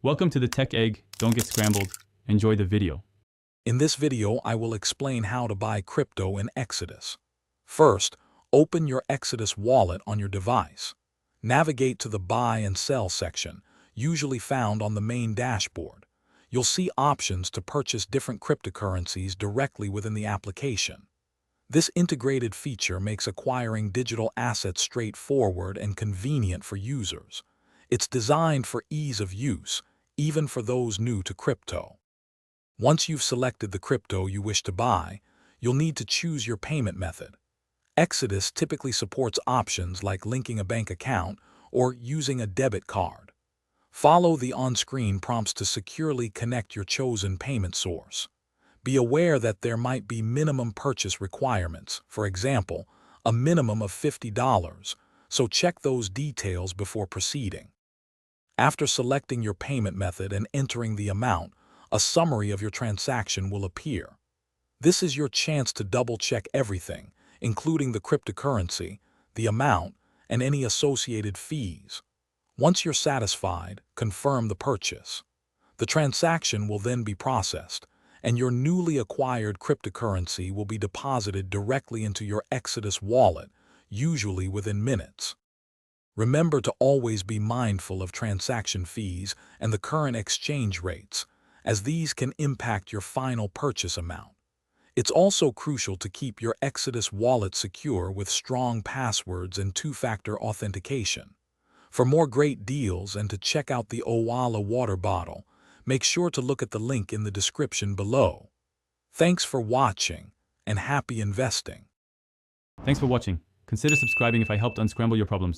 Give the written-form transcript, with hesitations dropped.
Welcome to the Tech Egg. Don't get scrambled. Enjoy the video. In this video, I will explain how to buy crypto in Exodus. First, open your Exodus wallet on your device. Navigate to the Buy and Sell section, usually found on the main dashboard. You'll see options to purchase different cryptocurrencies directly within the application. This integrated feature makes acquiring digital assets straightforward and convenient for users. It's designed for ease of use, even for those new to crypto. Once you've selected the crypto you wish to buy, you'll need to choose your payment method. Exodus typically supports options like linking a bank account or using a debit card. Follow the on-screen prompts to securely connect your chosen payment source. Be aware that there might be minimum purchase requirements, for example, a minimum of $50, so check those details before proceeding. After selecting your payment method and entering the amount, a summary of your transaction will appear. This is your chance to double-check everything, including the cryptocurrency, the amount, and any associated fees. Once you're satisfied, confirm the purchase. The transaction will then be processed, and your newly acquired cryptocurrency will be deposited directly into your Exodus wallet, usually within minutes. Remember to always be mindful of transaction fees and the current exchange rates, as these can impact your final purchase amount. It's also crucial to keep your Exodus wallet secure with strong passwords and two-factor authentication. For more great deals and to check out the Owala water bottle, make sure to look at the link in the description below. Thanks for watching, and happy investing. Thanks for watching. Consider subscribing if I helped unscramble your problems.